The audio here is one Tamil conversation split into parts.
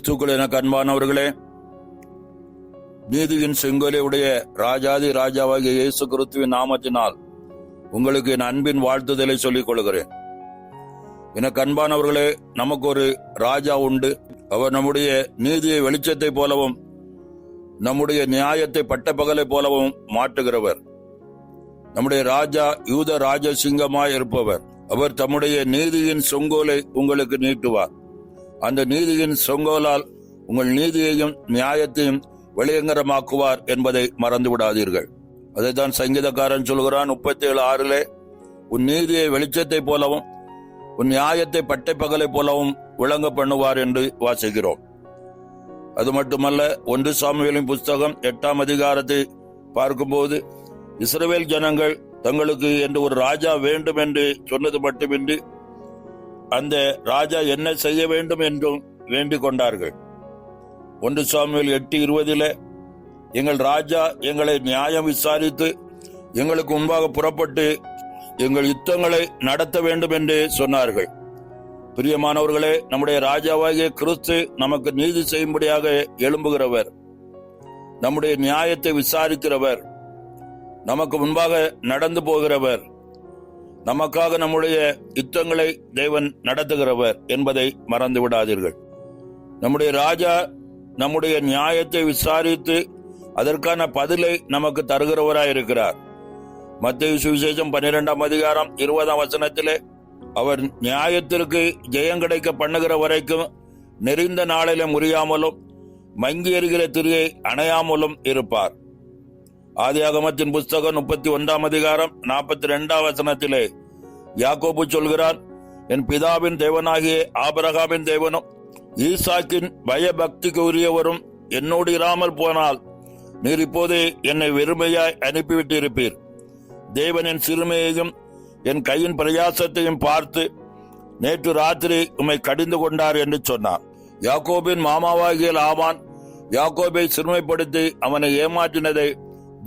கிறிஸ்துக்கள் என அன்பானவர்களே, நீதியின் செங்கோலை உடைய ராஜாதி ராஜாவாகிய இயேசு கிறிஸ்துவின் நாமத்தினால் உங்களுக்கு என் அன்பின் வாழ்த்துதலை சொல்லிக் கொள்கிறேன். எனக்கு அன்பானவர்களே, நமக்கு ஒரு ராஜா உண்டு. அவர் நம்முடைய நீதியை வெளிச்சத்தை போலவும் நம்முடைய நியாயத்தை பட்டப்பகலை போலவும் மாற்றுகிறவர். நம்முடைய ராஜா யூத ராஜசிங்கமாய் இருப்பவர். அவர் தம்முடைய நீதியின் செங்கோலை உங்களுக்கு நீட்டுவார். அந்த நீதியின் செங்கோலால் உங்கள் நீதியையும் நியாயத்தையும் வெளியங்கரமாக்குவார் என்பதை மறந்து விடாதீர்கள். அதைத்தான் சங்கீதக்காரன் சொல்கிறான் 37:6, உன் நீதியை வெளிச்சத்தை போலவும் உன் நியாயத்தை பட்டைப்பகலை போலவும் விளங்க பண்ணுவார் என்று வாசிக்கிறோம். அது மட்டுமல்ல, 1 சாமுவேலின் புஸ்தகம் 8ஆம் அதிகாரத்தை பார்க்கும்போது, இஸ்ரவேல் ஜனங்கள் தங்களுக்கு என்று ஒரு ராஜா வேண்டும் என்று சொன்னது மட்டுமின்றி அந்த ராஜா என்ன செய்ய வேண்டும் என்றும் வேண்டிக் கொண்டார்கள். 1 சாமுவேல் 8:20, எங்கள் ராஜா எங்களை நியாயம் விசாரித்து எங்களுக்கு முன்பாக புறப்பட்டு எங்கள் யுத்தங்களை நடத்த வேண்டும் என்று சொன்னார்கள். பிரியமானவர்களே, நம்முடைய ராஜாவாகிய கிறிஸ்து நமக்கு நீதி செய்யும்படியாக எழும்புகிறவர், நம்முடைய நியாயத்தை விசாரிக்கிறவர், நமக்கு முன்பாக நடந்து போகிறவர், நமக்காக நம்முடைய யுத்தங்களை தேவன் நடத்துகிறவர் என்பதை மறந்து விடாதீர்கள். நம்முடைய ராஜா நம்முடைய நியாயத்தை விசாரித்து அதற்கான பதிலை நமக்கு தருகிறவராய் இருக்கிறார். மத்தேயு சுவிசேஷம் 12ஆம் அதிகாரம் 20ஆம் வசனத்திலே, அவர் நியாயத்திற்கு ஜெயம் கிடைக்க பண்ணுகிற வரைக்கும் நெறிந்த நாளிலே முறியாமலும் மங்கி எறிகிற திரியை அணையாமலும் இருப்பார். ஆதியாகமத்தின் புஸ்தகம் 31ஆம் அதிகாரம் 42ஆம் வசனத்திலே யாக்கோபு சொல்கிறார், என் பிதாவின் தேவனாகிய ஆபிரகாமின் தேவனும் ஈசாக்கின் பயபக்திக்கு உரியவரும் என்னோடு இராமல் போனால் நீர் இப்போதே என்னை வெறுமையாய் அனுப்பிவிட்டிருப்பீர். தேவனின் சிறுமையையும் என் கையின் பிரயாசத்தையும் பார்த்து நேற்று ராத்திரி உம்மை கடிந்து கொண்டார் என்று சொன்னார். யாக்கோபின் மாமாவாகிய லாபான் யாக்கோபை சிறுமைப்படுத்தி அவனை ஏமாற்றினதை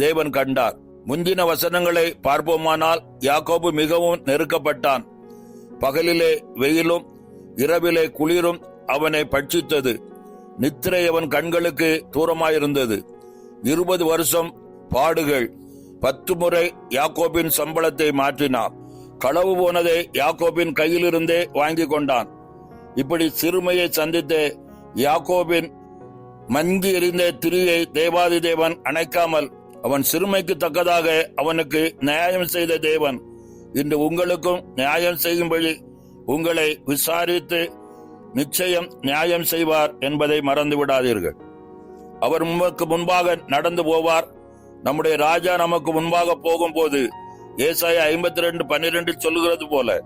தேவன் கண்டார். முந்தின வசனங்களை பார்ப்போமானால், யாக்கோபு மிகவும் நெருக்கப்பட்டான். பகலிலே வெயிலும் இரவிலே குளிரும் அவனை பட்சித்தது. நித்திரை அவன் கண்களுக்கு தூரமாயிருந்தது. 20 வருஷம் பாடுகள். 10 முறை யாக்கோபின் சம்பளத்தை மாற்றினான். களவு போனதை யாக்கோபின் கையிலிருந்தே வாங்கி கொண்டான். இப்படி சிறுமையை சந்தித்த யாக்கோபின் மங்கி எறிந்த திரியை தேவாதி தேவன் அணைக்காமல் அவன் சிறுமைக்கு தக்கதாக அவனுக்கு நியாயம் செய்த தேவன் இன்று உங்களுக்கும் நியாயம் செய்யும்படி உங்களை விசாரித்து நிச்சயம் நியாயம் செய்வார் என்பதை மறந்து விடாதீர்கள். அவர் நமக்கு முன்பாக நடந்து போவார். நம்முடைய ராஜா நமக்கு முன்பாக போகும்போது ஏசாயா 52:12 சொல்லுகிறது போல,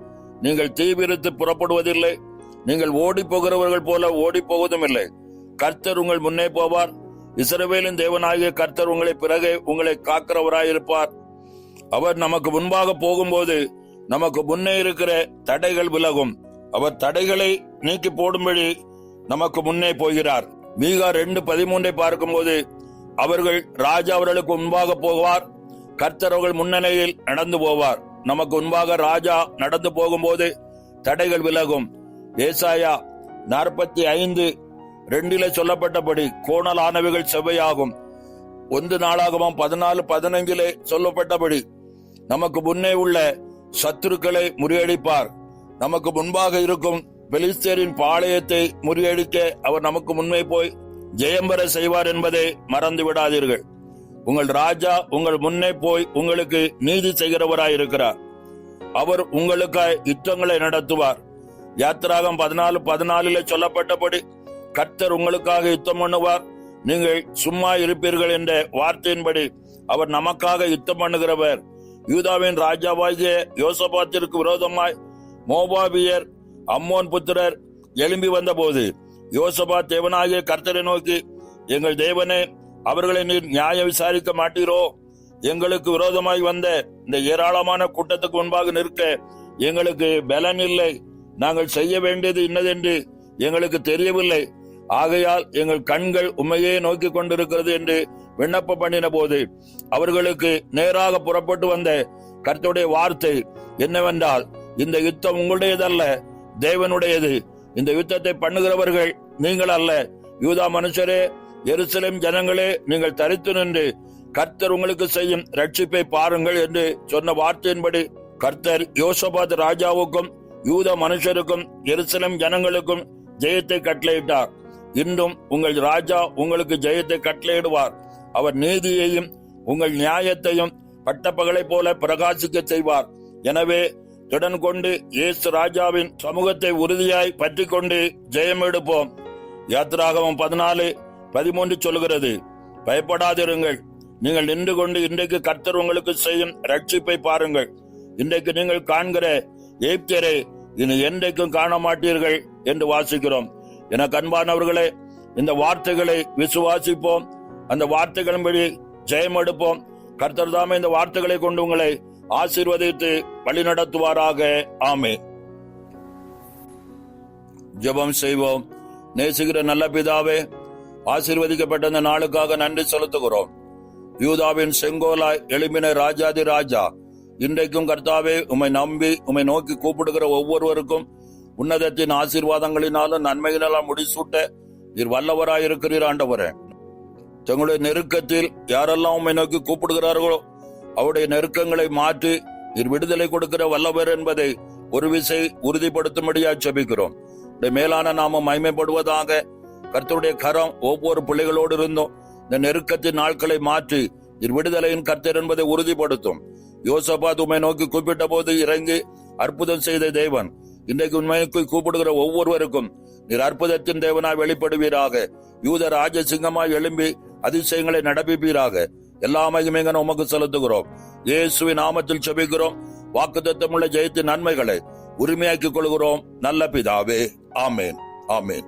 நீங்கள் தீவிரித்து புறப்படுவதில்லை, நீங்கள் ஓடி போகிறவர்கள் போல ஓடி போவதும் இல்லை. கர்த்தர் உங்கள் முன்னே போவார். இஸ்ரவேலின் தேவனாகிய கர்த்தர் உங்களை பிறகு உங்களை காக்கிறவராயிருப்பார். அவர் நமக்கு முன்பாக போகும்போது நமக்கு முன்னே இருக்கிற தடைகள் விலகும். அவர் தடைகளை நீக்கி போடும்படி நமக்கு முன்னே போகிறார். மீகா 2:13 பார்க்கும்போது, அவர்கள் ராஜா அவர்களுக்கு முன்பாக போவார், கர்த்தர் அவர்கள் முன்னணியில் நடந்து போவார். நமக்கு முன்பாக ராஜா நடந்து போகும்போது தடைகள் விலகும். ஏசாயா 45:2 சொல்லப்பட்டபடி கோணலானவைகள் செவ்வையாகும். 1 நாளாகமம் 14:15 சொல்லப்பட்டபடி நமக்கு முன்னே உள்ள சத்துருக்களை முறியடிப்பார். நமக்கு முன்பாக இருக்கும் பெலிஸ்தரின் பாளையத்தை முறியடிக்க அவர் நமக்கு முன்னே போய் ஜெயம் பெற செய்வார் என்பதை மறந்து விடாதீர்கள். உங்கள் ராஜா உங்கள் முன்னே போய் உங்களுக்கு நீதி செய்கிறவராயிருக்கிறார். அவர் உங்களுக்காய் யுத்தங்களை நடத்துவார். யாத்திராகம் 14:14 சொல்லப்பட்டபடி கர்த்தர் உங்களுக்காக யுத்தம் பண்ணுவார், நீங்கள் சும்மா இருப்பீர்கள் என்ற வார்த்தையின்படி அவர் நமக்காக யுத்தம் பண்ணுகிறவர். யூதாவின் ராஜாவாகிய யோசபாத்திற்கு விரோதமாய் மோபாபியர் அம்மோன் புத்திரர் எழும்பி வந்த போது யோசபாத் தேவனாகிய கர்த்தரை நோக்கி, எங்கள் தேவனே, அவர்களை நீர் நியாயம் விசாரிக்க மாட்டீரோ? எங்களுக்கு விரோதமாய் வந்த இந்த ஏராளமான கூட்டத்துக்கு முன்பாக நிற்க எங்களுக்கு பலன் இல்லை. நாங்கள் செய்ய வேண்டியது இன்னதென்று எங்களுக்கு தெரியவில்லை. ஆகையால் எங்கள் கண்கள் உண்மையே நோக்கி கொண்டிருக்கிறது என்று விண்ணப்பம் பண்ணின போது அவர்களுக்கு நேராக புறப்பட்டு வந்த கர்த்தருடைய வார்த்தை என்னவென்றால், இந்த யுத்தம் உங்களுடையதல்ல, தேவனுடையது. இந்த யுத்தத்தை பண்ணுகிறவர்கள் நீங்கள் அல்ல, யூதா மனுஷரே, எருசலேம் ஜனங்களே, நீங்கள் தரித்து நின்று கர்த்தர் உங்களுக்கு செய்யும் ரட்சிப்பை பாருங்கள் என்று சொன்ன வார்த்தையின்படி கர்த்தர் யோசபாத் ராஜாவுக்கும் யூதா மனுஷருக்கும் எருசலேம் ஜனங்களுக்கும் ஜெயத்தை கட்டளையிட்டார். இன்றும் உங்கள் ராஜா உங்களுக்கு ஜெயத்தை கட்டளையிடுவார். அவர் நீதியையும் உங்கள் நியாயத்தையும் பட்டப்பகலை போல பிரகாசிக்க செய்வார். எனவே திடன் கொண்டு இயேசு ராஜாவின் சமூகத்தை உறுதியாய் பற்றி கொண்டு ஜெயம் எடுப்போம். யாத்திராகமம் 14:13 சொல்கிறது, பயப்படாதிருங்கள், நீங்கள் நின்று கொண்டு இன்றைக்கு கர்த்தர் உங்களுக்கு செய்யும் ரட்சிப்பை பாருங்கள். இன்றைக்கு நீங்கள் காண்கிற எகிப்தியரை இனி என்றைக்கும் காண மாட்டீர்கள் என்று வாசிக்கிறோம். என அன்பானவர்களே, இந்த வார்த்தைகளை விசுவாசிப்போம், அந்த வார்த்தைகளின்படி ஜெயம் எடுப்போம். கர்த்தர் தாமே இந்த வார்த்தைகளை கொண்டு உங்களை ஆசீர்வதித்து வழி நடத்துவாராக. ஆமென். ஜெபம் செய்வோம். நேசிக்கிற நல்ல பிதாவே, ஆசீர்வதிக்கப்பட்ட இந்த நாளுக்காக நன்றி செலுத்துகிறோம். யூதாவின் செங்கோலாய் எழும்பின ராஜாதி ராஜா, இன்றைக்கும் கர்த்தாவே உம்மை நம்பி உம்மை நோக்கி கூப்பிடுகிற ஒவ்வொருவருக்கும் உன்னதத்தின் ஆசீர்வாதங்களினாலும் நன்மைகளால் முடிசூட்ட நீர் வல்லவராயிருக்கிறீர் ஆண்டவரே. தங்களுடைய நெருக்கத்தில் யாரெல்லாம் உம்மை நோக்கி கூப்பிடுகிறார்களோ அவருடைய நெருக்கங்களை மாற்றி நீர் விடுதலை கொடுக்கிற வல்லவர் என்பதை ஒரு விசை உறுதிப்படுத்தும்படியா ஜெபிக்கிறோம். மேலான நாமம் மகிமைப்படுவதாக. கர்த்தருடைய கரம் ஒவ்வொரு பிள்ளைகளோடு இருந்தும் இந்த நெருக்கத்தின் நாட்களை மாற்றி நீர் விடுதலையின் கர்த்தர் என்பதை உறுதிப்படுத்தும். யோசபாத் உம்மை நோக்கி கூப்பிட்ட போது இறங்கி அற்புதம் செய்த தேவன், இன்றைக்கு உண்மைக்கு கூப்பிடுகிற ஒவ்வொருவருக்கும் நீர் அற்புதத்தின் தேவனாய் வெளிப்படுவீராக. யூத ராஜசிங்கமாய் எழும்பி அதிசயங்களை நடப்பிப்பீராக. எல்லா மகிமையும் உமக்கு செலுத்துகிறோம். இயேசுவின் நாமத்தில் ஜெபிக்கிறோம். வாக்குத்தத்தமுள்ள ஜெயத்தின் நன்மைகளை உரிமையாக்கிக் கொள்கிறோம் நல்ல பிதாவே. ஆமேன். ஆமேன்.